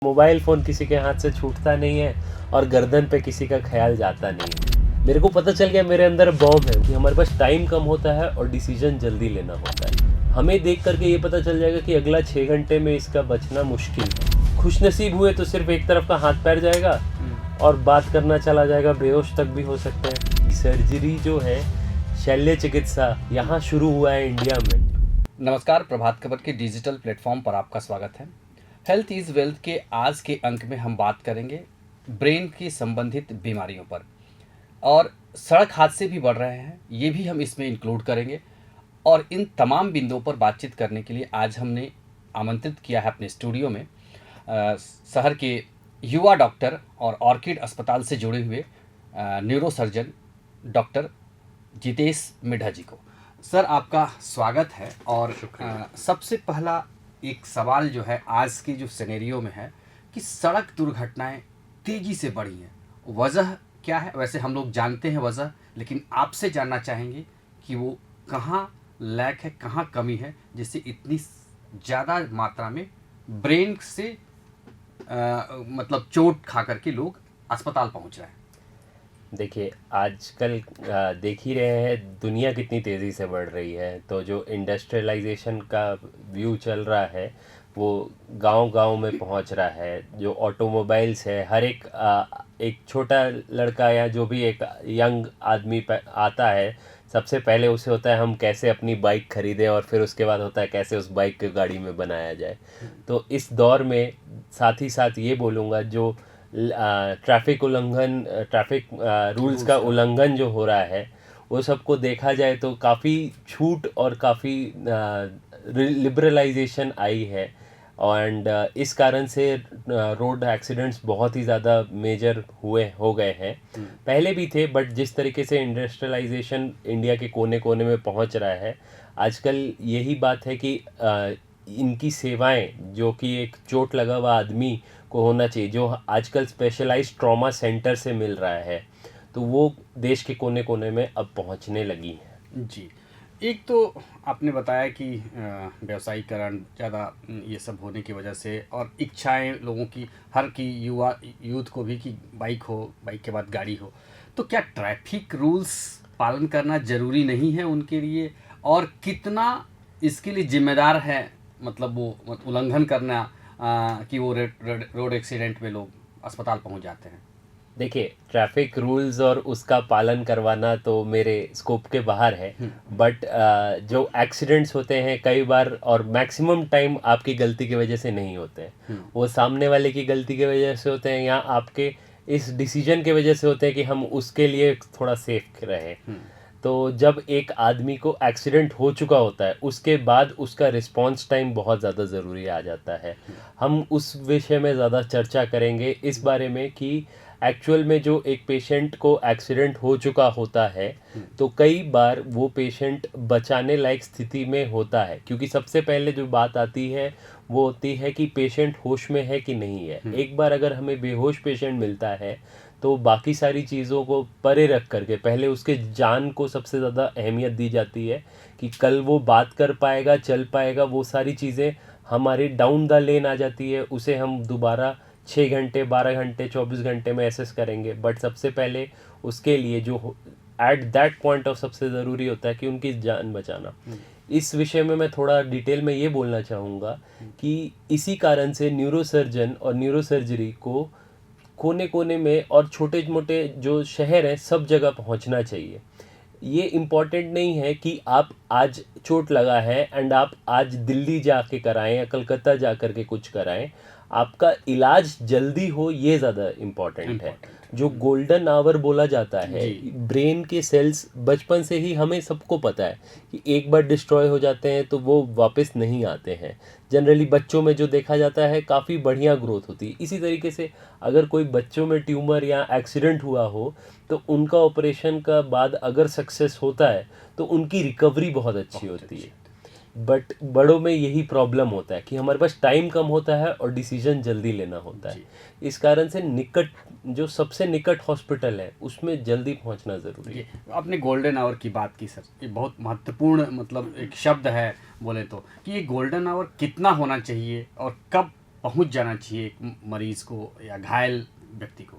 Mobile phone किसी के हाथ से छूटता नहीं है और गर्दन पे किसी का ख्याल जाता नहीं है। मेरे को पता चल गया मेरे अंदर बॉम्ब है कि हमारे पास टाइम कम होता है और डिसीजन जल्दी लेना होता है। हमें देख करके ये पता चल जाएगा कि अगला 6 घंटे में इसका बचना मुश्किल है। खुशनसीब हुए तो सिर्फ एक तरफ का हाथ पैर जाएगा और बात करना चला जाएगा, बेहोश तक भी हो सकते हैं। सर्जरी जो है, शल्य चिकित्सा यहाँ शुरू हुआ है इंडिया में। नमस्कार, प्रभात खबर के डिजिटल प्लेटफॉर्म पर आपका स्वागत है। हेल्थ इज़ वेल्थ के आज के अंक में हम बात करेंगे ब्रेन की संबंधित बीमारियों पर, और सड़क हादसे भी बढ़ रहे हैं, ये भी हम इसमें इंक्लूड करेंगे। और इन तमाम बिंदुओं पर बातचीत करने के लिए आज हमने आमंत्रित किया है अपने स्टूडियो में शहर के युवा डॉक्टर और ऑर्किड अस्पताल से जुड़े हुए न्यूरोसर्जन डॉक्टर जितेश मिढ़ा जी को। सर, आपका स्वागत है। और सबसे पहला एक सवाल जो है आज की जो सिनेरियो में है कि सड़क दुर्घटनाएं तेजी से बढ़ी हैं, वजह क्या है? वैसे हम लोग जानते हैं वजह, लेकिन आपसे जानना चाहेंगे कि वो कहाँ लैक है, कहाँ कमी है, जिससे इतनी ज़्यादा मात्रा में ब्रेन से मतलब चोट खा करके लोग अस्पताल पहुंच रहे हैं। देखिए, आजकल देख ही रहे हैं दुनिया कितनी तेज़ी से बढ़ रही है। तो जो इंडस्ट्रियलाइजेशन का व्यू चल रहा है वो गांव-गांव में पहुंच रहा है। जो ऑटोमोबाइल्स है, हर एक छोटा लड़का या जो भी एक यंग आदमी आता है, सबसे पहले उसे होता है हम कैसे अपनी बाइक खरीदें, और फिर उसके बाद होता है कैसे उस बाइक को गाड़ी में बनाया जाए। तो इस दौर में साथ ही साथ ये बोलूँगा, जो ट्रैफिक रूल्स का उल्लंघन जो हो रहा है वो सबको देखा जाए तो काफ़ी छूट और काफ़ी लिबरलाइजेशन आई है। एंड इस कारण से रोड एक्सीडेंट्स बहुत ही ज़्यादा मेजर हो गए हैं। पहले भी थे, बट जिस तरीके से इंडस्ट्रियलाइजेशन इंडिया के कोने कोने में पहुंच रहा है आजकल, यही बात है कि इनकी सेवाएं जो कि एक चोट लगा हुआ आदमी को होना चाहिए, जो आजकल स्पेशलाइज्ड ट्रॉमा सेंटर से मिल रहा है, तो वो देश के कोने कोने में अब पहुंचने लगी है। जी, एक तो आपने बताया कि व्यवसायीकरण ज़्यादा ये सब होने की वजह से, और इच्छाएं लोगों की, हर की यूथ को भी कि बाइक हो, बाइक के बाद गाड़ी हो, तो क्या ट्रैफिक रूल्स पालन करना ज़रूरी नहीं है उनके लिए? और कितना इसके लिए जिम्मेदार है, मतलब वो उल्लंघन करना, कि वो रोड एक्सीडेंट में लोग अस्पताल पहुंच जाते हैं? देखिए, ट्रैफिक रूल्स और उसका पालन करवाना तो मेरे स्कोप के बाहर है, बट जो एक्सीडेंट्स होते हैं कई बार और मैक्सिमम टाइम आपकी गलती की वजह से नहीं होते हैं, वो सामने वाले की गलती की वजह से होते हैं, या आपके इस डिसीजन की वजह से होते हैं कि हम उसके लिए थोड़ा सेफ रहें। तो जब एक आदमी को एक्सीडेंट हो चुका होता है उसके बाद उसका रिस्पांस टाइम बहुत ज़्यादा ज़रूरी आ जाता है। हम उस विषय में ज़्यादा चर्चा करेंगे इस बारे में कि एक्चुअल में जो एक पेशेंट को एक्सीडेंट हो चुका होता है तो कई बार वो पेशेंट बचाने लायक स्थिति में होता है, क्योंकि सबसे पहले जो बात आती है वो होती है कि पेशेंट होश में है कि नहीं है। एक बार अगर हमें बेहोश पेशेंट मिलता है तो बाकी सारी चीज़ों को परे रख करके पहले उसके जान को सबसे ज़्यादा अहमियत दी जाती है कि कल वो बात कर पाएगा, चल पाएगा, वो सारी चीज़ें हमारी डाउन द लेन आ जाती है। उसे हम दोबारा 6 घंटे, 12 घंटे, 24 घंटे में एसेस करेंगे, बट सबसे पहले उसके लिए जो एट दैट पॉइंट ऑफ सबसे ज़रूरी होता है कि उनकी जान बचाना। इस विषय में मैं थोड़ा डिटेल में ये बोलना चाहूँगा कि इसी कारण से न्यूरोसर्जन और न्यूरोसर्जरी को कोने कोने में और छोटे मोटे जो शहर हैं सब जगह पहुंचना चाहिए। ये इम्पॉर्टेंट नहीं है कि आप आज चोट लगा है एंड आप आज दिल्ली जाके कराएं या कलकत्ता जा कर के कुछ कराएं, आपका इलाज जल्दी हो, ये ज़्यादा इम्पॉर्टेंट है। जो गोल्डन आवर बोला जाता है, ब्रेन के सेल्स बचपन से ही हमें सबको पता है कि एक बार डिस्ट्रॉय हो जाते हैं तो वो वापस नहीं आते हैं। जनरली बच्चों में जो देखा जाता है काफ़ी बढ़िया ग्रोथ होती है। इसी तरीके से अगर कोई बच्चों में ट्यूमर या एक्सीडेंट हुआ हो तो उनका ऑपरेशन का बाद अगर सक्सेस होता है तो उनकी रिकवरी बहुत अच्छी होती है। बट बड़ों में यही प्रॉब्लम होता है कि हमारे पास टाइम कम होता है और डिसीजन जल्दी लेना होता है। इस कारण से जो सबसे निकट हॉस्पिटल है उसमें जल्दी पहुंचना ज़रूरी है। आपने गोल्डन आवर की बात की सर, ये बहुत महत्वपूर्ण मतलब एक शब्द है बोले तो, कि ये गोल्डन आवर कितना होना चाहिए और कब पहुंच जाना चाहिए एक मरीज को या घायल व्यक्ति को?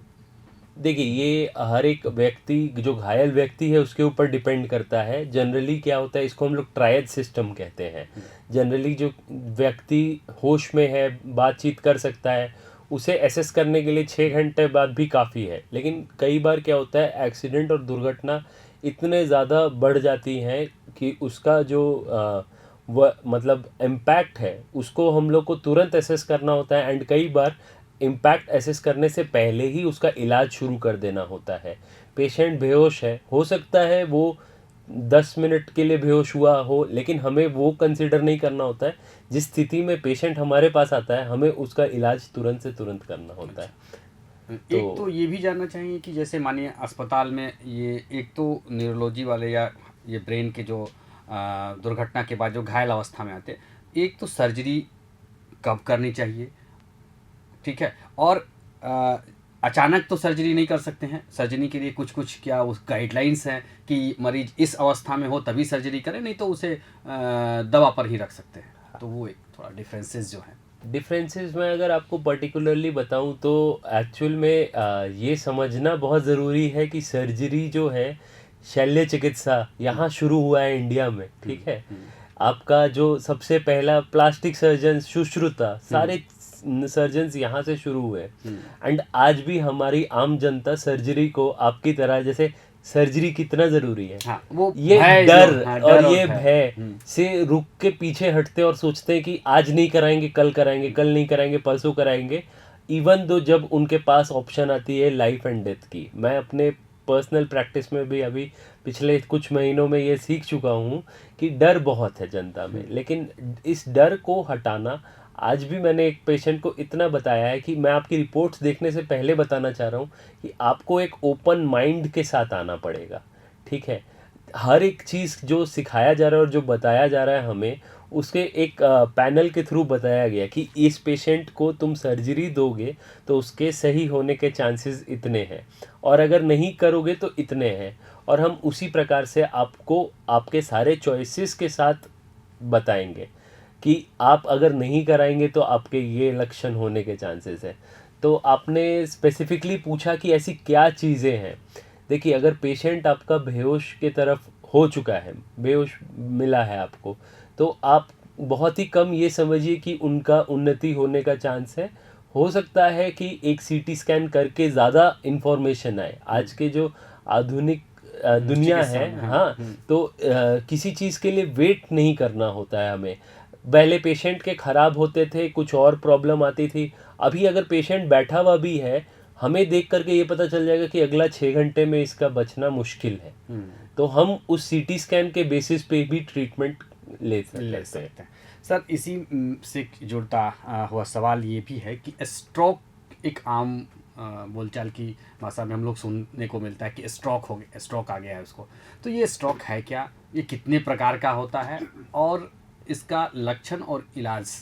देखिए, ये हर एक व्यक्ति, जो घायल व्यक्ति है उसके ऊपर डिपेंड करता है। जनरली क्या होता है, इसको हम लोग ट्रायड सिस्टम कहते हैं। जनरली जो व्यक्ति होश में है, बातचीत कर सकता है, उसे एसेस करने के लिए 6 घंटे बाद भी काफ़ी है। लेकिन कई बार क्या होता है, एक्सीडेंट और दुर्घटना इतने ज़्यादा बढ़ जाती हैं कि उसका जो वह मतलब इम्पैक्ट है, उसको हम लोग को तुरंत एसेस करना होता है। एंड कई बार इम्पैक्ट एसेस करने से पहले ही उसका इलाज शुरू कर देना होता है। पेशेंट बेहोश है, हो सकता है वो 10 मिनट के लिए बेहोश हुआ हो, लेकिन हमें वो कंसिडर नहीं करना होता है। जिस स्थिति में पेशेंट हमारे पास आता है, हमें उसका इलाज तुरंत से तुरंत करना होता है। एक तो ये भी जानना चाहिए कि जैसे मानिए अस्पताल में ये एक तो न्यूरोलॉजी वाले या ये ब्रेन के जो दुर्घटना के बाद जो घायल अवस्था में आते हैं, एक तो सर्जरी कब करनी चाहिए, ठीक है, और अचानक तो सर्जरी नहीं कर सकते हैं। सर्जरी के लिए कुछ कुछ क्या उस गाइडलाइंस हैं कि मरीज इस अवस्था में हो तभी सर्जरी करें, नहीं तो उसे दवा पर ही रख सकते हैं। तो वो एक थोड़ा डिफरेंसेस जो हैं। डिफरेंसेस में अगर आपको पर्टिकुलरली बताऊं तो एक्चुअल में ये समझना बहुत ज़रूरी है कि सर्जरी जो है, शल्य चिकित्सा यहाँ शुरू हुआ है इंडिया में, ठीक है। आपका जो सबसे पहला प्लास्टिक सर्जन, सुश्रुता, सारे सर्जन्स यहाँ से शुरू हुए। एंड आज भी हमारी आम जनता सर्जरी को आपकी तरह, जैसे सर्जरी कितना जरूरी है, हाँ, वो ये भय डर हाँ, और डर ये भय से रुक के पीछे हटते और सोचते हैं कि आज नहीं कराएंगे, कल कराएंगे, कल नहीं कराएंगे, परसों कराएंगे। इवन दो जब उनके पास ऑप्शन आती है लाइफ एंड डेथ की। मैं अपने पर्सनल प्रैक्टिस में भी अभी पिछले कुछ महीनों में ये सीख चुका हूँ कि डर बहुत है जनता में, लेकिन इस डर को हटाना, आज भी मैंने एक पेशेंट को इतना बताया है कि मैं आपकी रिपोर्ट्स देखने से पहले बताना चाह रहा हूँ कि आपको एक ओपन माइंड के साथ आना पड़ेगा, ठीक है। हर एक चीज़ जो सिखाया जा रहा है और जो बताया जा रहा है हमें, उसके एक पैनल के थ्रू बताया गया कि इस पेशेंट को तुम सर्जरी दोगे तो उसके सही होने के चांसेस इतने हैं, और अगर नहीं करोगे तो इतने हैं। और हम उसी प्रकार से आपको आपके सारे चॉइसेस के साथ बताएंगे कि आप अगर नहीं कराएंगे तो आपके ये लक्षण होने के चांसेस हैं। तो आपने स्पेसिफिकली पूछा कि ऐसी क्या चीज़ें हैं। देखिए, अगर पेशेंट आपका बेहोश के तरफ हो चुका है, बेहोश मिला है आपको, तो आप बहुत ही कम ये समझिए कि उनका उन्नति होने का चांस है। हो सकता है कि एक सीटी स्कैन करके ज़्यादा इन्फॉर्मेशन आए। आज के जो आधुनिक दुनिया चिकित्सा है, में, हाँ, तो किसी चीज़ के लिए वेट नहीं करना होता है हमें। पहले पेशेंट के ख़राब होते थे, कुछ और प्रॉब्लम आती थी। अभी अगर पेशेंट बैठा हुआ भी है, हमें देख करके ये पता चल जाएगा कि अगला 6 घंटे में इसका बचना मुश्किल है। तो हम उस सीटी स्कैन के बेसिस पे भी ट्रीटमेंट ले सकते हैं। सर, इसी से जुड़ता हुआ सवाल ये भी है कि स्ट्रोक एक आम बोलचाल की भाषा में हम लोग सुनने को मिलता है कि स्ट्रोक हो गया, स्ट्रोक आ गया है उसको। तो ये स्ट्रोक है क्या, ये कितने प्रकार का होता है, और इसका लक्षण और इलाज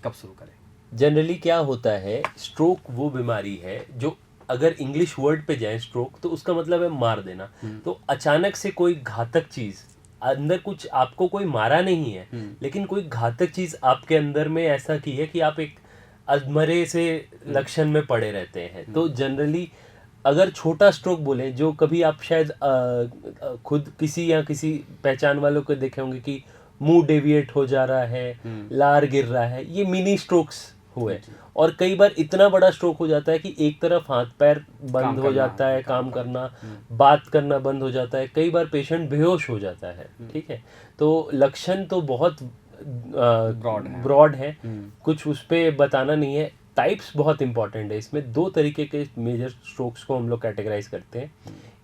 कब शुरू करें? जनरली क्या होता है, स्ट्रोक वो बीमारी है जो, अगर इंग्लिश वर्ड पे जाए स्ट्रोक, तो उसका मतलब है मार देना। तो अचानक से कोई घातक चीज़ अंदर, कुछ आपको कोई मारा नहीं है, लेकिन कोई घातक चीज़ आपके अंदर में ऐसा की है कि आप एक अधमरे से लक्षण में पड़े रहते हैं। तो जनरली अगर छोटा स्ट्रोक बोले, जो कभी आप शायद खुद किसी या किसी पहचान वालों को देखे होंगे कि मुंह डेविएट हो जा रहा है, लार गिर रहा है, ये मिनी स्ट्रोक्स हुए। और कई बार इतना बड़ा स्ट्रोक हो जाता है कि एक तरफ हाथ पैर बंद हो जाता है, काम करना, बात करना बंद हो जाता है, कई बार पेशेंट बेहोश हो जाता है, ठीक है। तो लक्षण तो बहुत ब्रॉड है, कुछ उस पर बताना नहीं है। टाइप्स बहुत इंपॉर्टेंट है। इसमें 2 तरीके के मेजर स्ट्रोक्स को हम लोग कैटेगराइज करते हैं।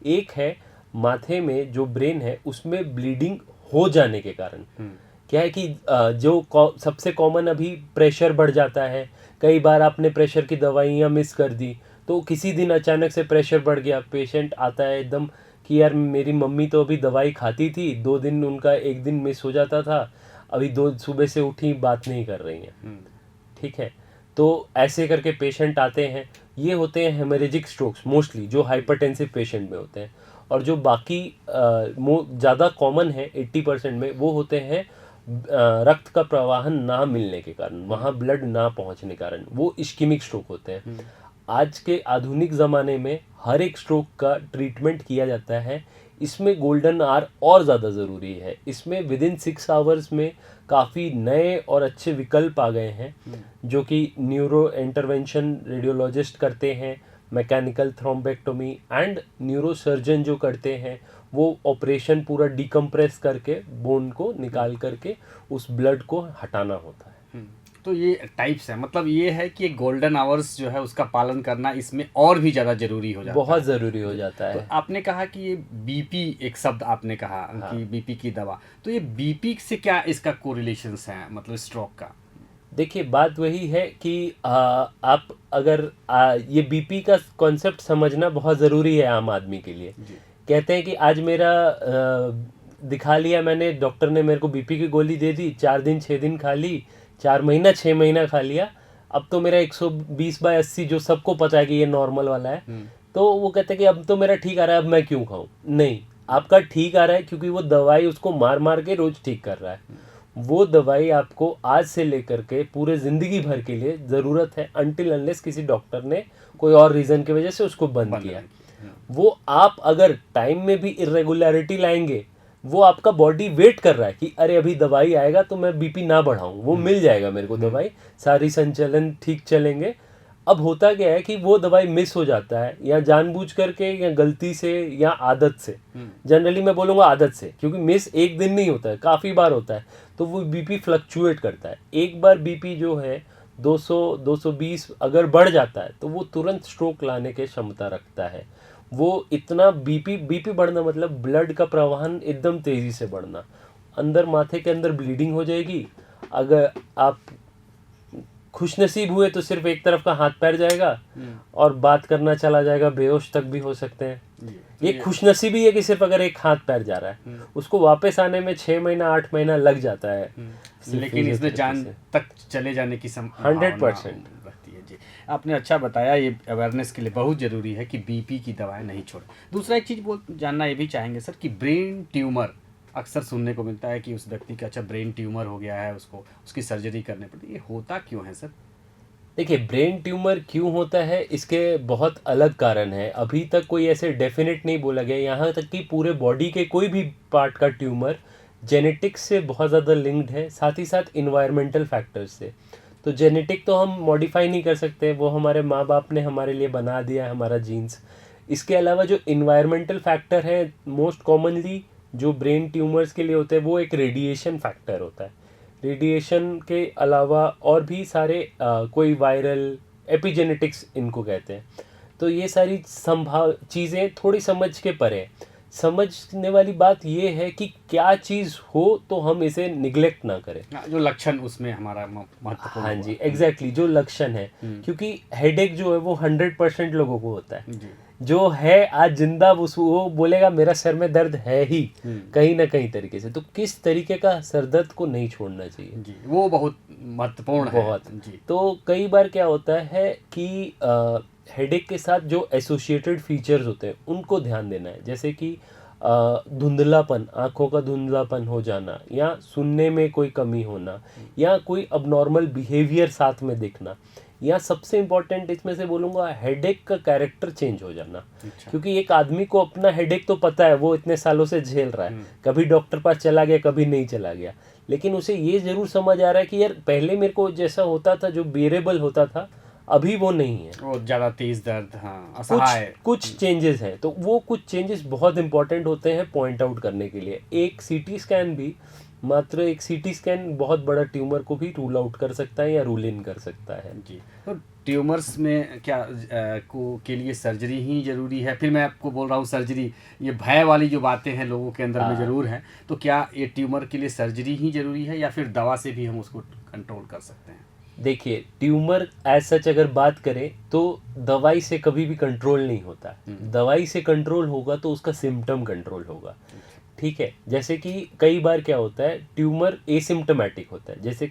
एक है माथे में जो ब्रेन है उसमें ब्लीडिंग हो जाने के कारण। क्या है कि जो सबसे कॉमन अभी प्रेशर बढ़ जाता है। कई बार आपने प्रेशर की दवाइयाँ मिस कर दी, तो किसी दिन अचानक से प्रेशर बढ़ गया, पेशेंट आता है एकदम कि यार मेरी मम्मी तो अभी दवाई खाती थी, 2 दिन उनका 1 दिन मिस हो जाता था, अभी 2 सुबह से उठी बात नहीं कर रही हैं, ठीक है। तो ऐसे करके पेशेंट आते हैं। ये होते हैं हेमरेजिक स्ट्रोक्स मोस्टली, जो हाइपरटेंसिव पेशेंट में होते हैं। और जो बाकी ज़्यादा कॉमन है 80% में, वो होते हैं रक्त का प्रवाहन ना मिलने के कारण, वहाँ ब्लड ना पहुँचने के कारण वो इश्केमिक स्ट्रोक होते हैं। आज के आधुनिक ज़माने में हर एक स्ट्रोक का ट्रीटमेंट किया जाता है। इसमें गोल्डन आवर और ज़्यादा ज़रूरी है। इसमें विदिन 6 आवर्स में काफ़ी नए और अच्छे विकल्प आ गए हैं जो कि न्यूरो इंटरवेंशन रेडियोलॉजिस्ट करते हैं, मैकेनिकल थ्रोम्बेक्टोमी एंड न्यूरोसर्जन जो करते हैं वो ऑपरेशन पूरा डिकम्प्रेस करके बोन को निकाल करके उस ब्लड को हटाना होता है। तो ये टाइप्स है, मतलब ये है कि गोल्डन आवर्स जो है उसका पालन करना इसमें और भी ज़्यादा ज़रूरी हो जाता है। बहुत ज़रूरी हो जाता है। तो आपने कहा कि ये बीपी, एक शब्द आपने कहा कि बीपी की दवा, तो ये बीपी से क्या इसका कोरिलेशंस है, मतलब स्ट्रोक का? देखिए, बात वही है कि आप अगर ये बीपी का कॉन्सेप्ट समझना बहुत ज़रूरी है आम आदमी के लिए। कहते हैं कि आज मेरा दिखा लिया मैंने, डॉक्टर ने मेरे को बीपी की गोली दे दी, 4 दिन 6 दिन खा ली, 4 महीना 6 महीना खा लिया, अब तो मेरा 120/80 जो सबको पता है कि ये नॉर्मल वाला है, तो वो कहते हैं कि अब तो मेरा ठीक आ रहा है, अब मैं क्यों खाऊं? नहीं, आपका ठीक आ रहा है क्योंकि वो दवाई उसको मार मार के रोज ठीक कर रहा है। वो दवाई आपको आज से लेकर के पूरे ज़िंदगी भर के लिए ज़रूरत है, अनटिल अनलेस किसी डॉक्टर ने कोई और रीज़न की वजह से उसको बंद किया। वो आप अगर टाइम में भी इरेगुलरिटी लाएंगे, वो आपका बॉडी वेट कर रहा है कि अरे अभी दवाई आएगा तो मैं बीपी ना बढ़ाऊं, वो मिल जाएगा मेरे को दवाई, सारी संचलन ठीक चलेंगे। अब होता क्या है कि वो दवाई मिस हो जाता है, या जानबूझ करके या गलती से या आदत से, जनरली मैं बोलूँगा आदत से, क्योंकि मिस एक दिन नहीं होता है, काफ़ी बार होता है, तो वो बीपी फ्लक्चुएट करता है। एक बार बीपी जो है 200-220 अगर बढ़ जाता है तो वो तुरंत स्ट्रोक लाने की क्षमता रखता है। वो इतना बीपी बढ़ना मतलब ब्लड का प्रवाहन एकदम तेज़ी से बढ़ना, अंदर माथे के अंदर ब्लीडिंग हो जाएगी। अगर आप खुशनसीब हुए तो सिर्फ एक तरफ का हाथ पैर जाएगा और बात करना चला जाएगा, बेहोश तक भी हो सकते हैं। ये खुशनसीबी है कि सिर्फ अगर एक हाथ पैर जा रहा है, उसको वापस आने में 6 महीना 8 महीना लग जाता है, लेकिन इसमें जान तक चले जाने की 100% रहती है। जी, आपने अच्छा बताया, ये अवेयरनेस के लिए बहुत ज़रूरी है कि बीपी की दवाएं नहीं छोड़ें। दूसरा एक चीज़ जानना ये भी चाहेंगे सर कि ब्रेन ट्यूमर अक्सर सुनने को मिलता है कि उस व्यक्ति का अच्छा ब्रेन ट्यूमर हो गया है, उसको उसकी सर्जरी करनी पड़ती है, ये होता क्यों है सर? देखिए, ब्रेन ट्यूमर क्यों होता है इसके बहुत अलग कारण है। अभी तक कोई ऐसे डेफिनेट नहीं बोला गया, यहाँ तक कि पूरे बॉडी के कोई भी पार्ट का ट्यूमर जेनेटिक्स से बहुत ज़्यादा लिंक्ड है, साथ ही साथ इन्वायरमेंटल फैक्टर्स से। तो जेनेटिक तो हम मॉडिफाई नहीं कर सकते, वो हमारे माँ बाप ने हमारे लिए बना दिया है, हमारा जीन्स। इसके अलावा जो इन्वायरमेंटल फैक्टर है, मोस्ट कॉमनली जो ब्रेन ट्यूमर्स के लिए होते हैं, वो एक रेडिएशन फैक्टर होता है। रेडिएशन के अलावा और भी सारे कोई वायरल एपिजेनेटिक्स इनको कहते हैं। तो ये सारी चीज़ें थोड़ी समझ के परे हैं। समझने वाली बात ये है कि क्या चीज़ हो तो हम इसे निगलेक्ट ना करें, जो लक्षण उसमें हमारा महत्वपूर्ण। हाँ जी, एग्जैक्टली जो लक्षण है, क्योंकि हेडेक जो है वो 100% लोगों को होता है। जो है आज जिंदा वो बोलेगा मेरा सर में दर्द है ही कहीं ना कहीं तरीके से। तो किस तरीके का सर दर्द को नहीं छोड़ना चाहिए जी, वो बहुत महत्वपूर्ण है। बहुत जी। तो कई बार क्या होता है कि हेडेक के साथ जो एसोसिएटेड फीचर्स होते हैं उनको ध्यान देना है, जैसे कि धुंधलापन, आँखों का धुंधलापन हो जाना, या सुनने में कोई कमी होना, या कोई अबनॉर्मल बिहेवियर साथ में दिखना, या सबसे इम्पोर्टेंट इसमें से बोलूँगा हेडेक का कैरेक्टर चेंज हो जाना। क्योंकि एक आदमी को अपना हेडेक तो पता है, वो इतने सालों से झेल रहा है, कभी डॉक्टर पास चला गया कभी नहीं चला गया, लेकिन उसे ये ज़रूर समझ आ रहा है कि यार पहले मेरे को जैसा होता था, जो बेरेबल होता था, अभी वो नहीं है, वो ज़्यादा तेज दर्द, हाँ, असहाय, कुछ चेंजेस हैं। तो वो कुछ चेंजेस बहुत इंपॉर्टेंट होते हैं पॉइंट आउट करने के लिए। एक सीटी स्कैन भी, मात्र एक सीटी स्कैन बहुत बड़ा ट्यूमर को भी रूल आउट कर सकता है या रूल इन कर सकता है। जी, तो ट्यूमर्स में क्या के लिए सर्जरी ही ज़रूरी है? फिर मैं आपको बोल रहा हूँ सर्जरी, ये भय वाली जो बातें हैं लोगों के अंदर में ज़रूर है, तो क्या ये ट्यूमर के लिए सर्जरी ही ज़रूरी है या फिर दवा से भी हम उसको कंट्रोल कर सकते हैं? देखिए, ट्यूमर एज सच अगर बात करें तो दवाई से कभी भी कंट्रोल नहीं होता। दवाई से कंट्रोल होगा तो उसका सिम्टम कंट्रोल होगा, ठीक है। जैसे कि कई बार क्या होता है, ट्यूमर एसिम्टोमेटिक होता है, जैसे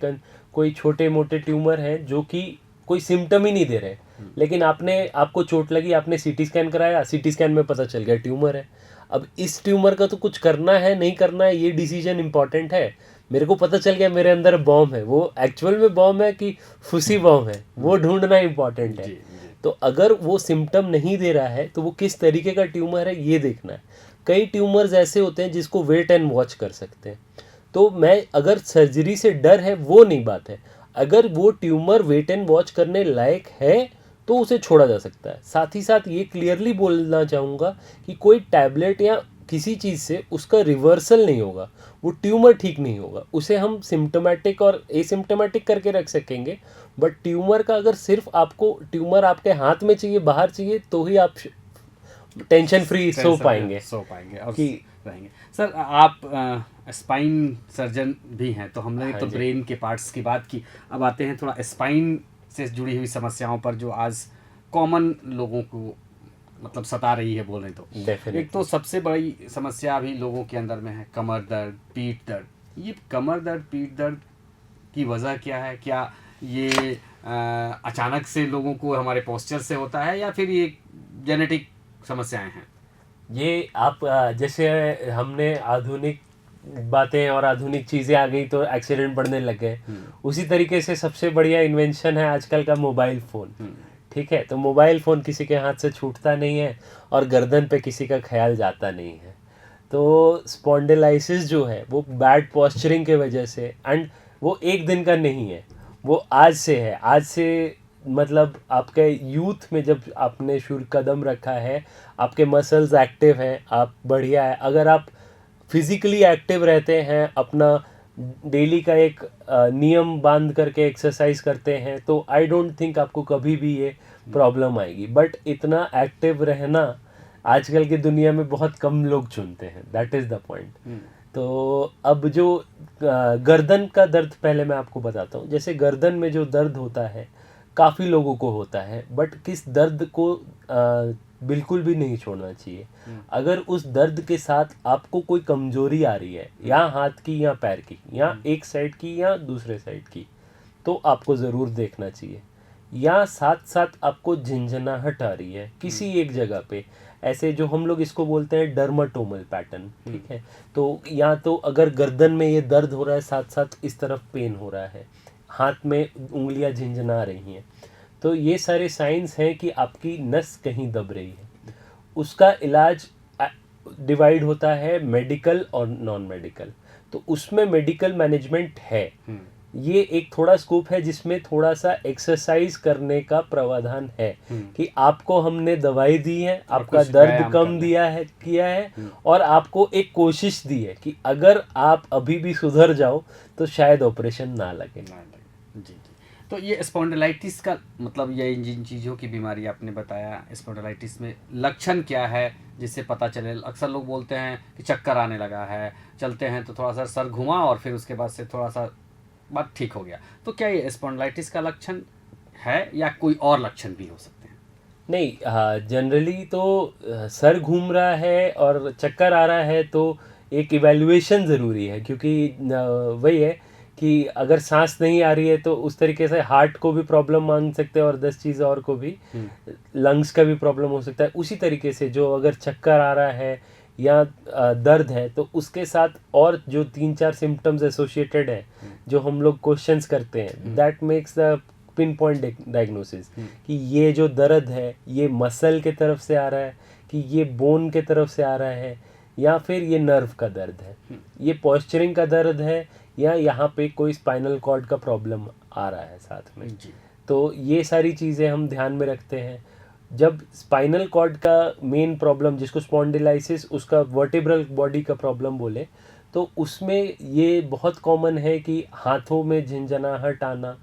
कोई छोटे मोटे ट्यूमर हैं जो कि कोई सिम्टम ही नहीं दे रहे, लेकिन आपको चोट लगी, आपने सीटी स्कैन कराया, सीटी स्कैन में पता चल गया ट्यूमर है। अब इस ट्यूमर का तो कुछ करना है नहीं करना है ये डिसीजन इम्पॉर्टेंट है, मेरे को पता चल गया मेरे अंदर बॉम्ब है, वो एक्चुअल में बॉम्ब है कि फुसी बॉम्ब है, वो ढूंढना इम्पॉर्टेंट है। तो अगर वो सिम्टम नहीं दे रहा है तो वो किस तरीके का ट्यूमर है ये देखना है। कई ट्यूमर्स ऐसे होते हैं जिसको वेट एंड वॉच कर सकते हैं। तो मैं अगर सर्जरी से डर है वो नहीं बात है, अगर वो ट्यूमर वेट एंड वॉच करने लायक है तो उसे छोड़ा जा सकता है। साथ ही साथ ये क्लियरली बोलना चाहूँगा कि कोई टैबलेट या किसी चीज़ से उसका रिवर्सल नहीं होगा, वो ट्यूमर ठीक नहीं होगा। उसे हम सिम्टोमेटिक और एसिम्टोमेटिक करके रख सकेंगे, बट ट्यूमर का अगर सिर्फ आपको ट्यूमर आपके हाथ में चाहिए, बाहर चाहिए, तो ही आप टेंशन फ्री सो पाएंगे और कि रहेंगे। सर आप स्पाइन सर्जन भी हैं, तो हमने हाँ तो जी। ब्रेन के पार्ट्स की बात की, अब आते हैं थोड़ा स्पाइन से जुड़ी हुई समस्याओं पर जो आज कॉमन लोगों को मतलब सता रही है बोलें तो। डेफिनेटली एक तो सबसे बड़ी समस्या अभी लोगों के अंदर में है कमर दर्द, पीठ दर्द। ये कमर दर्द, पीठ दर्द की वजह क्या है? क्या ये अचानक से लोगों को हमारे पोस्चर से होता है या फिर ये जेनेटिक समस्याएं हैं? ये आप जैसे हमने आधुनिक बातें और आधुनिक चीज़ें आ गई तो एक्सीडेंट बढ़ने लग गए, उसी तरीके से सबसे बढ़िया इन्वेंशन है आजकल का मोबाइल फ़ोन। ठीक है, तो मोबाइल फ़ोन किसी के हाथ से छूटता नहीं है और गर्दन पे किसी का ख्याल जाता नहीं है। तो स्पॉन्डिलाइसिस जो है वो बैड पोस्चरिंग के वजह से, एंड वो एक दिन का नहीं है, वो आज से है। आज से मतलब आपके यूथ में जब आपने शुरू कदम रखा है, आपके मसल्स एक्टिव हैं, आप बढ़िया है, अगर आप फिज़िकली एक्टिव रहते हैं, अपना डेली का एक नियम बांध करके एक्सरसाइज करते हैं, तो आई डोंट थिंक आपको कभी भी ये प्रॉब्लम आएगी। बट इतना एक्टिव रहना आजकल की दुनिया में बहुत कम लोग चुनते हैं, दैट इज़ द पॉइंट। तो अब जो गर्दन का दर्द पहले मैं आपको बताता हूँ। जैसे गर्दन में जो दर्द होता है काफ़ी लोगों को होता है, बट किस दर्द को बिल्कुल भी नहीं छोड़ना चाहिए। अगर उस दर्द के साथ आपको कोई कमजोरी आ रही है, या हाथ की या पैर की, या एक साइड की या दूसरे साइड की, तो आपको ज़रूर देखना चाहिए। या साथ साथ आपको झंझनाहट आ रही है किसी एक जगह पे, ऐसे जो हम लोग इसको बोलते हैं डर्माटोमल पैटर्न, ठीक है। तो या तो अगर गर्दन में ये दर्द हो रहा है, साथ साथ इस तरफ पेन हो रहा है, हाथ में उंगलियां झंझना रही हैं, तो ये सारे साइंस हैं कि आपकी नस कहीं दब रही है। उसका इलाज डिवाइड होता है मेडिकल और नॉन मेडिकल। तो उसमें मेडिकल मैनेजमेंट है, ये एक थोड़ा स्कोप है जिसमें थोड़ा सा एक्सरसाइज करने का प्रावधान है कि आपको हमने दवाई दी है, आपका दर्द कम किया है, और आपको एक कोशिश दी है कि अगर आप अभी भी सुधर जाओ तो शायद ऑपरेशन ना लगे। जी जी। तो ये स्पॉन्डिलाइटिस का मतलब ये जिन चीज़ों की बीमारी आपने बताया, स्पॉन्डिलाइटिस में लक्षण क्या है जिससे पता चले? अक्सर लोग बोलते हैं कि चक्कर आने लगा है, चलते हैं तो थोड़ा सा सर घुमा और फिर उसके बाद से थोड़ा सा बात ठीक हो गया। तो क्या ये स्पॉन्डिलाइटिस का लक्षण है या कोई और लक्षण भी हो सकते हैं? नहीं, जनरली तो सर घूम रहा है और चक्कर आ रहा है तो एक इवैल्यूएशन ज़रूरी है, क्योंकि वही है कि अगर सांस नहीं आ रही है तो उस तरीके से हार्ट को भी प्रॉब्लम मान सकते हैं और 10 चीज़ और को भी, लंग्स का भी प्रॉब्लम हो सकता है। उसी तरीके से जो अगर चक्कर आ रहा है या दर्द है तो उसके साथ और जो 3-4 सिम्टम्स एसोसिएटेड हैं जो हम लोग क्वेश्चंस करते हैं, that makes the pin point diagnosis कि ये जो दर्द है ये मसल के तरफ से आ रहा है, कि ये बोन के तरफ से आ रहा है, या फिर ये नर्व का दर्द है, ये पोस्चरिंग का दर्द है, या यहाँ पे कोई स्पाइनल कॉर्ड का प्रॉब्लम आ रहा है साथ में। तो ये सारी चीज़ें हम ध्यान में रखते हैं। जब स्पाइनल कॉर्ड का मेन प्रॉब्लम जिसको स्पॉन्डिलाइसिस, उसका वर्टिब्रल बॉडी का प्रॉब्लम बोले, तो उसमें ये बहुत कॉमन है कि हाथों में झंझनाहट आना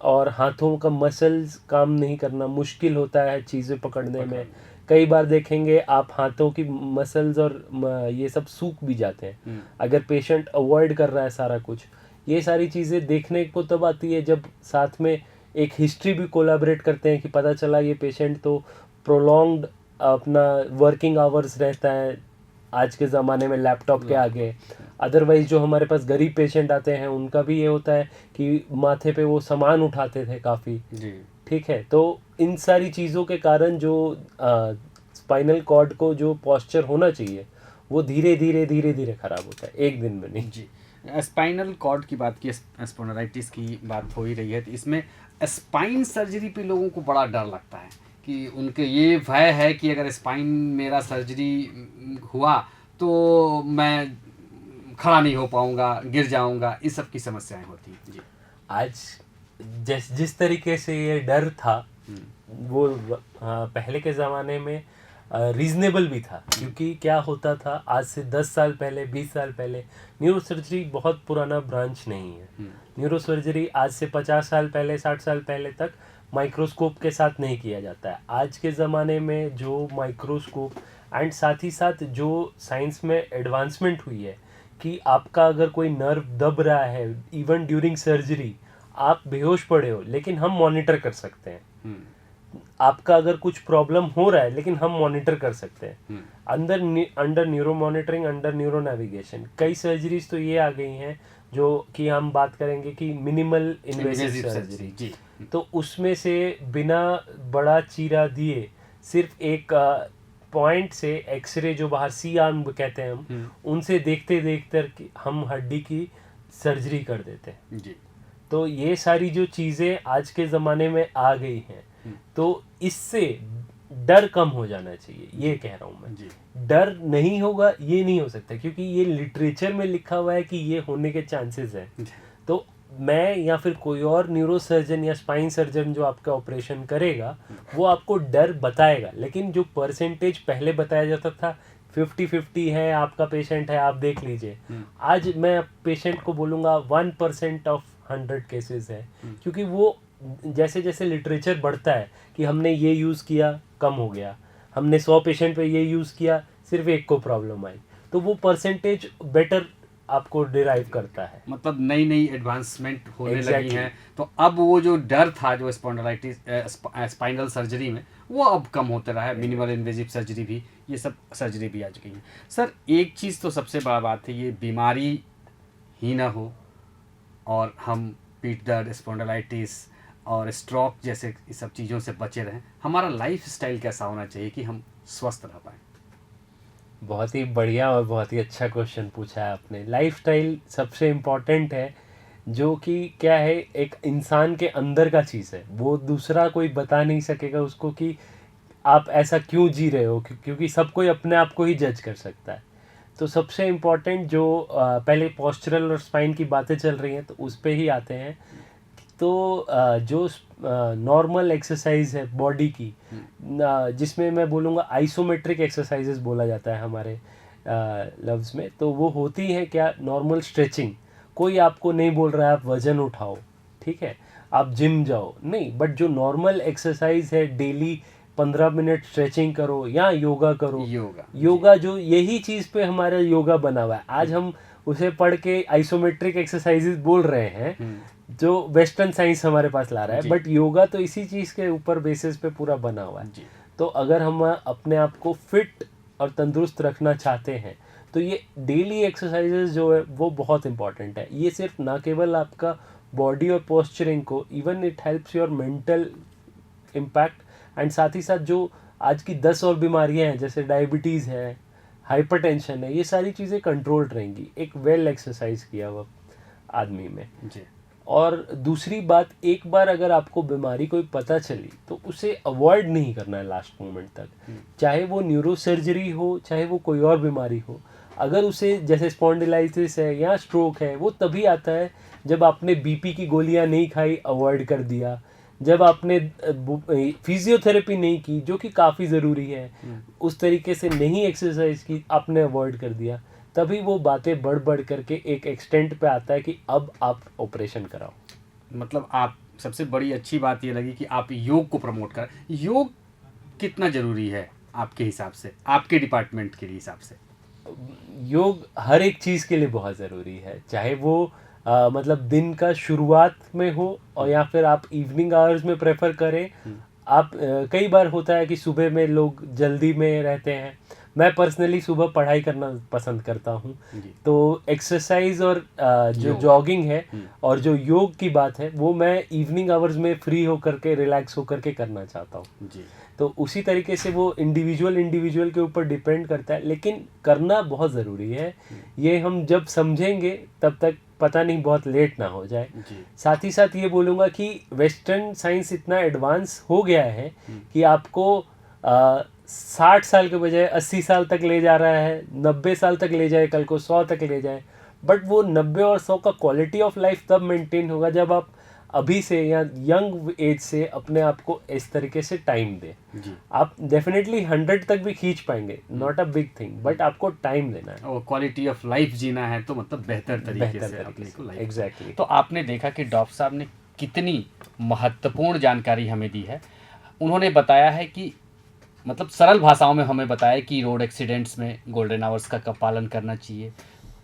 और हाथों का मसल्स काम नहीं करना, मुश्किल होता है चीज़ें पकड़ने में। कई बार देखेंगे आप हाथों की मसल्स और ये सब सूख भी जाते हैं अगर पेशेंट अवॉइड कर रहा है सारा कुछ। ये सारी चीज़ें देखने को तब आती है जब साथ में एक हिस्ट्री भी कोलैबोरेट करते हैं कि पता चला ये पेशेंट तो प्रोलॉन्ग्ड अपना वर्किंग आवर्स रहता है आज के ज़माने में लैपटॉप के आगे। अदरवाइज जो हमारे पास गरीब पेशेंट आते हैं उनका भी ये होता है कि माथे पे वो सामान उठाते थे काफ़ी, ठीक है। तो इन सारी चीज़ों के कारण जो स्पाइनल कॉर्ड को जो पोस्चर होना चाहिए वो धीरे धीरे ख़राब होता है, एक दिन में नहीं। जी। स्पाइनल कॉर्ड की बात की, स्पॉन्डिलाइटिस की बात हो ही रही है, तो इसमें स्पाइन सर्जरी पे लोगों को बड़ा डर लगता है कि उनके ये भय है कि अगर स्पाइन मेरा सर्जरी हुआ तो मैं खड़ा नहीं हो पाऊंगा, गिर जाऊंगा, इस सब की समस्याएं होती हैं जी। आज जिस तरीके से ये डर था वो पहले के ज़माने में रीजनेबल भी था, क्योंकि क्या होता था आज से 10 साल पहले 20 साल पहले न्यूरो सर्जरी बहुत पुराना ब्रांच नहीं है। न्यूरो सर्जरी आज से 50 साल पहले 60 साल पहले तक माइक्रोस्कोप के साथ नहीं किया जाता है। आज के ज़माने में जो माइक्रोस्कोप एंड साथ ही साथ जो साइंस में एडवांसमेंट हुई है कि आपका अगर कोई नर्व दब रहा है इवन ड्यूरिंग सर्जरी, आप बेहोश पड़े हो लेकिन हम मॉनिटर कर सकते हैं। आपका अगर कुछ प्रॉब्लम हो रहा है लेकिन हम मॉनिटर कर सकते हैं under neuro monitoring, under neuro navigation. कई सर्जरीज तो ये आ गई हैं जो कि हम बात करेंगे कि मिनिमल इन्वेसिव सर्जरी जी। तो उसमें से बिना बड़ा चीरा दिए सिर्फ एक पॉइंट से एक्सरे जो बाहर सी आर्म कहते हैं हम, उनसे देखते देखते हम हड्डी की सर्जरी कर देते हैं जी। तो ये सारी जो चीज़ें आज के ज़माने में आ गई हैं, तो इससे डर कम हो जाना चाहिए, ये कह रहा हूँ मैं जी। डर नहीं होगा ये नहीं हो सकता, क्योंकि ये लिटरेचर में लिखा हुआ है कि ये होने के चांसेस हैं। तो मैं या फिर कोई और न्यूरो सर्जन या स्पाइन सर्जन जो आपका ऑपरेशन करेगा वो आपको डर बताएगा, लेकिन जो परसेंटेज पहले बताया जाता था 50-50 है आपका पेशेंट है आप देख लीजिए, आज मैं पेशेंट को बोलूँगा 1% ऑफ 100 केसेस है, क्योंकि वो जैसे जैसे लिटरेचर बढ़ता है कि हमने ये यूज़ किया कम हो गया, हमने 100 पेशेंट पे ये यूज़ किया सिर्फ एक को प्रॉब्लम आई, तो वो परसेंटेज बेटर आपको डिराइव करता है। मतलब नई नई एडवांसमेंट होने लगी हैं, तो अब वो जो डर था जो स्पॉन्डिलाइटिस स्पाइनल सर्जरी में, वो अब कम होते रहा है। मिनिमल इन्वेजिव सर्जरी भी, ये सब सर्जरी भी आ चुकी हैं। सर एक चीज़ तो सबसे बड़ा बात है, ये बीमारी ही ना हो और हम पीठ दर्द, स्पॉन्डिलाइटिस और स्ट्रोक जैसे इस सब चीज़ों से बचे रहें। हमारा लाइफ स्टाइल कैसा होना चाहिए कि हम स्वस्थ रह पाएँ? बहुत ही बढ़िया और बहुत ही अच्छा क्वेश्चन पूछा है आपने। लाइफस्टाइल सबसे इम्पोर्टेंट है, जो कि क्या है एक इंसान के अंदर का चीज़ है, वो दूसरा कोई बता नहीं सकेगा उसको कि आप ऐसा क्यों जी रहे हो, क्योंकि सब कोई अपने आप को ही जज कर सकता है। तो सबसे इम्पोर्टेंट जो पहले पोस्चरल और स्पाइन की बातें चल रही हैं तो उस पर ही आते हैं। तो जो नॉर्मल एक्सरसाइज है बॉडी की, जिसमें मैं बोलूँगा आइसोमेट्रिक एक्सरसाइजेस बोला जाता है हमारे लफ्ज़ में, तो वो होती है क्या, नॉर्मल स्ट्रेचिंग। कोई आपको नहीं बोल रहा है आप वज़न उठाओ, ठीक है, आप जिम जाओ, नहीं, बट जो नॉर्मल एक्सरसाइज है डेली 15 मिनट स्ट्रेचिंग करो या योगा करो। योगा जो यही चीज़ पे हमारा योगा बना हुआ है, आज हम उसे पढ़ के आइसोमेट्रिक एक्सरसाइजेस बोल रहे हैं जो वेस्टर्न साइंस हमारे पास ला रहा है, बट योगा तो इसी चीज़ के ऊपर बेसिस पे पूरा बना हुआ है। तो अगर हम अपने आप को फिट और तंदुरुस्त रखना चाहते हैं तो ये डेली एक्सरसाइजेस जो है वो बहुत इंपॉर्टेंट है। ये सिर्फ ना केवल आपका बॉडी और पोस्चरिंग को, even it helps your mental impact, and साथ ही साथ जो आज की 10 और बीमारियां हैं जैसे डायबिटीज़ है, हाइपरटेंशन है, ये सारी चीज़ें कंट्रोल्ड रहेंगी एक वेल एक्सरसाइज किया हुआ आदमी में जी। और दूसरी बात, एक बार अगर आपको बीमारी कोई पता चली तो उसे अवॉइड नहीं करना है लास्ट मोमेंट तक, चाहे वो न्यूरो सर्जरी हो चाहे वो कोई और बीमारी हो। अगर उसे जैसे स्पॉन्डिलाइटिस है या स्ट्रोक है, वो तभी आता है जब आपने बीपी की गोलियां नहीं खाई, अवॉइड कर दिया, जब आपने फिजियोथेरेपी नहीं की जो कि काफ़ी ज़रूरी है, उस तरीके से नहीं एक्सरसाइज की, आपने अवॉइड कर दिया, तभी वो बातें बढ़ बढ़ करके एक एक्सटेंट पे आता है कि अब आप ऑपरेशन कराओ। मतलब आप सबसे बड़ी अच्छी बात ये लगी कि आप योग को प्रमोट कर। योग कितना ज़रूरी है आपके हिसाब से, आपके डिपार्टमेंट के हिसाब से? योग हर एक चीज़ के लिए बहुत ज़रूरी है, चाहे वो मतलब दिन का शुरुआत में हो और या फिर आप इवनिंग आवर्स में प्रेफर करें। आप कई बार होता है कि सुबह में लोग जल्दी में रहते हैं, मैं पर्सनली सुबह पढ़ाई करना पसंद करता हूँ, तो एक्सरसाइज और जो जॉगिंग है और जो योग की बात है वो मैं इवनिंग आवर्स में फ्री होकर के, रिलैक्स होकर के करना चाहता हूँ। तो उसी तरीके से वो इंडिविजुअल के ऊपर डिपेंड करता है, लेकिन करना बहुत ज़रूरी है। ये हम जब समझेंगे तब तक पता नहीं बहुत लेट ना हो जाए। साथ ही साथ ये बोलूँगा कि वेस्टर्न साइंस इतना एडवांस हो गया है कि आपको 60 साल के बजाय 80 साल तक ले जा रहा है, 90 साल तक ले जाए, कल को 100 तक ले जाए, बट वो 90 और 100 का क्वालिटी ऑफ लाइफ तब मेंटेन होगा जब आप अभी से या यंग एज से अपने आप को इस तरीके से टाइम दें। आप डेफिनेटली 100 तक भी खींच पाएंगे, not a big thing, but आपको टाइम देना है और क्वालिटी ऑफ लाइफ जीना है तो मतलब बेहतर तरीके से अपने को लाइफ। एग्जैक्टली। तो आपने देखा कि डॉक्टर साहब ने कितनी महत्वपूर्ण जानकारी हमें दी है। उन्होंने बताया है कि मतलब सरल भाषाओं में हमें बताया कि रोड एक्सीडेंट्स में गोल्डन आवर्स का कब पालन करना चाहिए,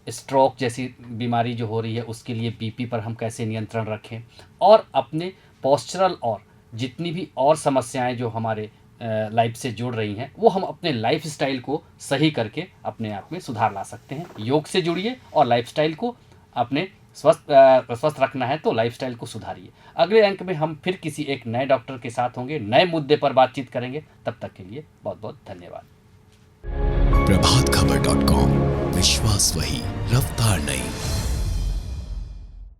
स्ट्रोक जैसी बीमारी जो हो रही है उसके लिए बीपी पर हम कैसे नियंत्रण रखें, और अपने पोस्चरल और जितनी भी और समस्याएं जो हमारे लाइफ से जुड़ रही हैं वो हम अपने लाइफस्टाइल को सही करके अपने आप में सुधार ला सकते हैं। योग से जुड़िए और लाइफस्टाइल को अपने स्वस्थ रखना है तो लाइफस्टाइल को सुधारिए। अगले अंक में हम फिर किसी एक नए डॉक्टर के साथ होंगे, नए मुद्दे पर बातचीत करेंगे। तब तक के लिए बहुत बहुत धन्यवाद। प्रभात खबर .com, विश्वास वही, रफ्तार नहीं।